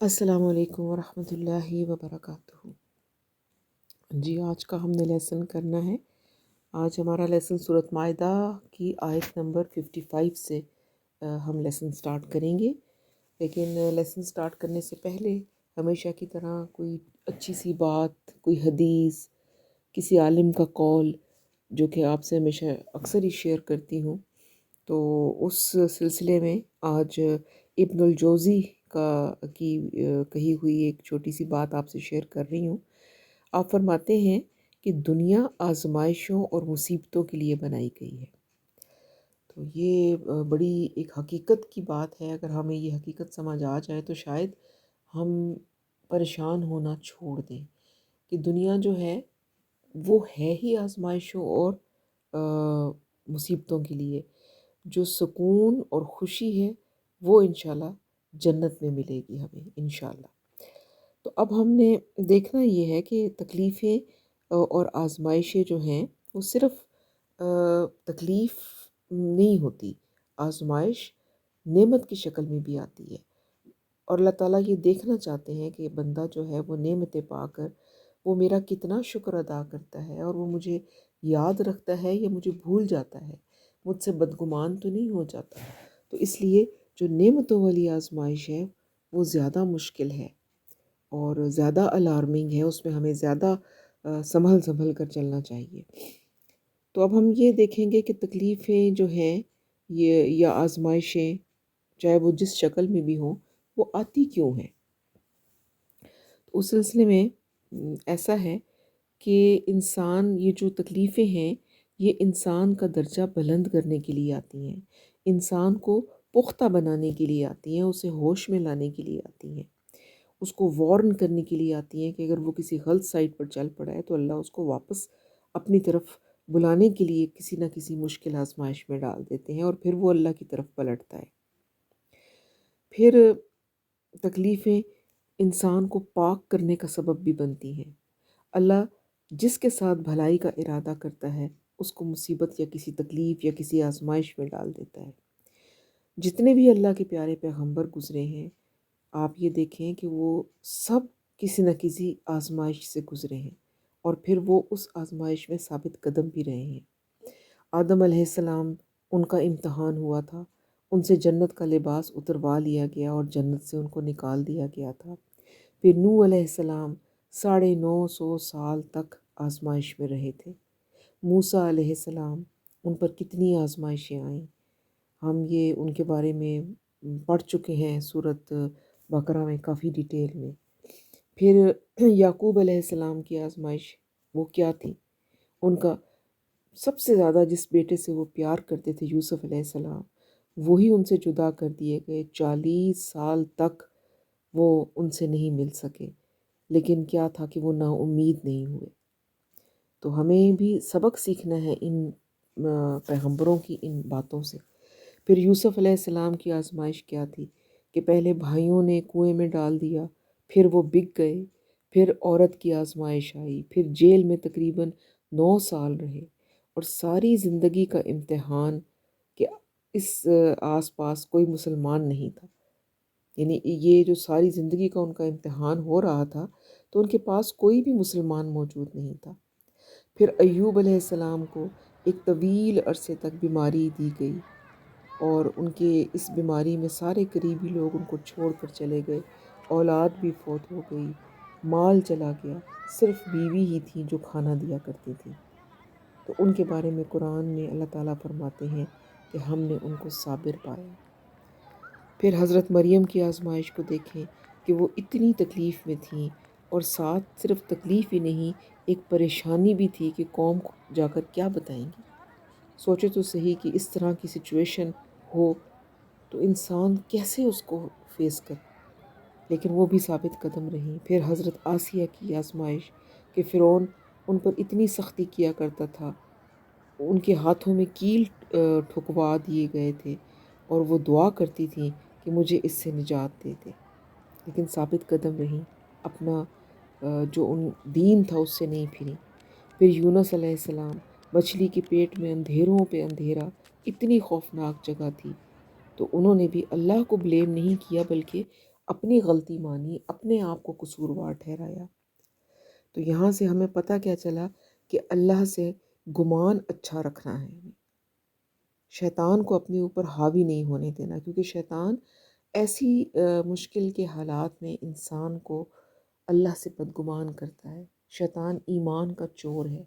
السلام علیکم ورحمۃ اللہ وبرکاتہ۔ جی آج کا ہم نے لیسن کرنا ہے۔ آج ہمارا لیسن سورۃ مائدہ کی آیت نمبر 55 سے ہم لیسن سٹارٹ کریں گے، لیکن لیسن سٹارٹ کرنے سے پہلے ہمیشہ کی طرح کوئی اچھی سی بات، کوئی حدیث، کسی عالم کا قول جو کہ آپ سے ہمیشہ اکثر ہی شیئر کرتی ہوں، تو اس سلسلے میں آج ابن الجوزی کی کہی ہوئی ایک چھوٹی سی بات آپ سے شیئر کر رہی ہوں۔ آپ فرماتے ہیں کہ دنیا آزمائشوں اور مصیبتوں کے لیے بنائی گئی ہے۔ تو یہ بڑی ایک حقیقت کی بات ہے۔ اگر ہمیں یہ حقیقت سمجھ آ جائے تو شاید ہم پریشان ہونا چھوڑ دیں کہ دنیا جو ہے وہ ہے ہی آزمائشوں اور مصیبتوں کے لیے۔ جو سکون اور خوشی ہے وہ انشاءاللہ جنت میں ملے گی ہمیں انشاءاللہ۔ تو اب ہم نے دیکھنا یہ ہے کہ تکلیفیں اور آزمائشیں جو ہیں وہ صرف تکلیف نہیں ہوتی، آزمائش نعمت کی شکل میں بھی آتی ہے، اور اللہ تعالیٰ یہ دیکھنا چاہتے ہیں کہ بندہ جو ہے وہ نعمتیں پا کر وہ میرا کتنا شکر ادا کرتا ہے، اور وہ مجھے یاد رکھتا ہے یا مجھے بھول جاتا ہے، مجھ سے بدگمان تو نہیں ہو جاتا۔ تو اس لیے جو نعمتوں والی آزمائش ہے وہ زیادہ مشکل ہے اور زیادہ الارمنگ ہے، اس میں ہمیں زیادہ سنبھل کر چلنا چاہیے۔ تو اب ہم یہ دیکھیں گے کہ تکلیفیں جو ہیں یہ یا آزمائشیں، چاہے وہ جس شکل میں بھی ہوں، وہ آتی کیوں ہیں۔ تو اس سلسلے میں ایسا ہے کہ انسان، یہ جو تکلیفیں ہیں یہ انسان کا درجہ بلند کرنے کے لیے آتی ہیں، انسان کو پختہ بنانے کے لیے آتی ہیں، اسے ہوش میں لانے کے لیے آتی ہیں، اس کو وارن کرنے کے لیے آتی ہیں کہ اگر وہ کسی غلط سائٹ پر چل پڑا ہے تو اللہ اس کو واپس اپنی طرف بلانے کے لیے کسی نہ کسی مشکل آزمائش میں ڈال دیتے ہیں، اور پھر وہ اللہ کی طرف پلٹتا ہے۔ پھر تکلیفیں انسان کو پاک کرنے کا سبب بھی بنتی ہیں۔ اللہ جس کے ساتھ بھلائی کا ارادہ کرتا ہے اس کو مصیبت یا کسی تکلیف یا کسی آزمائش میں ڈال دیتا ہے۔ جتنے بھی اللہ کے پیارے پیغمبر گزرے ہیں، آپ یہ دیکھیں کہ وہ سب کسی نہ کسی آزمائش سے گزرے ہیں، اور پھر وہ اس آزمائش میں ثابت قدم بھی رہے ہیں۔ آدم علیہ السلام، ان کا امتحان ہوا تھا، ان سے جنت کا لباس اتروا لیا گیا اور جنت سے ان کو نکال دیا گیا تھا۔ پھر نوح علیہ السلام 950 سال تک آزمائش میں رہے تھے۔ موسیٰ علیہ السلام، ان پر کتنی آزمائشیں آئیں، ہم یہ ان کے بارے میں پڑھ چکے ہیں سورۃ بقرہ میں کافی ڈیٹیل میں۔ پھر یعقوب علیہ السلام کی آزمائش وہ کیا تھی؟ ان کا سب سے زیادہ جس بیٹے سے وہ پیار کرتے تھے، یوسف علیہ السلام، وہی ان سے جدا کر دیے گئے۔ 40 سال تک وہ ان سے نہیں مل سکے، لیکن کیا تھا کہ وہ نا امید نہیں ہوئے۔ تو ہمیں بھی سبق سیکھنا ہے ان پیغمبروں کی ان باتوں سے۔ پھر یوسف علیہ السلام کی آزمائش کیا تھی کہ پہلے بھائیوں نے کنویں میں ڈال دیا، پھر وہ بک گئے، پھر عورت کی آزمائش آئی، پھر جیل میں تقریباً 9 سال رہے، اور ساری زندگی کا امتحان کہ اس آس پاس کوئی مسلمان نہیں تھا، یعنی یہ جو ساری زندگی کا ان کا امتحان ہو رہا تھا تو ان کے پاس کوئی بھی مسلمان موجود نہیں تھا۔ پھر ایوب علیہ السلام کو ایک طویل عرصے تک بیماری دی گئی، اور ان کے اس بیماری میں سارے قریبی لوگ ان کو چھوڑ کر چلے گئے، اولاد بھی فوت ہو گئی، مال چلا گیا، صرف بیوی ہی تھی جو کھانا دیا کرتی تھی۔ تو ان کے بارے میں قرآن میں اللہ تعالیٰ فرماتے ہیں کہ ہم نے ان کو صابر پایا۔ پھر حضرت مریم کی آزمائش کو دیکھیں کہ وہ اتنی تکلیف میں تھیں، اور ساتھ صرف تکلیف ہی نہیں، ایک پریشانی بھی تھی کہ قوم کو جا کر کیا بتائیں گی۔ سوچے تو صحیح کہ اس طرح کی سچویشن ہو تو انسان کیسے اس کو فیس کرے، لیکن وہ بھی ثابت قدم رہیں۔ پھر حضرت آسیہ کی آزمائش کہ فرعون ان پر اتنی سختی کیا کرتا تھا، ان کے ہاتھوں میں کیل ٹھکوا دیے گئے تھے، اور وہ دعا کرتی تھیں کہ مجھے اس سے نجات دے دے، لیکن ثابت قدم رہیں، اپنا جو ان دین تھا اس سے نہیں پھریں۔ پھر یونس علیہ السلام، مچھلی کے پیٹ میں اندھیروں پہ اندھیرا، اتنی خوفناک جگہ تھی، تو انہوں نے بھی اللہ کو بلیم نہیں کیا بلکہ اپنی غلطی مانی، اپنے آپ کو قصوروار ٹھہرایا۔ تو یہاں سے ہمیں پتہ کیا چلا کہ اللہ سے گمان اچھا رکھنا ہے، شیطان کو اپنے اوپر حاوی نہیں ہونے دینا، کیونکہ شیطان ایسی مشکل کے حالات میں انسان کو اللہ سے بدگمان کرتا ہے۔ شیطان ایمان کا چور ہے،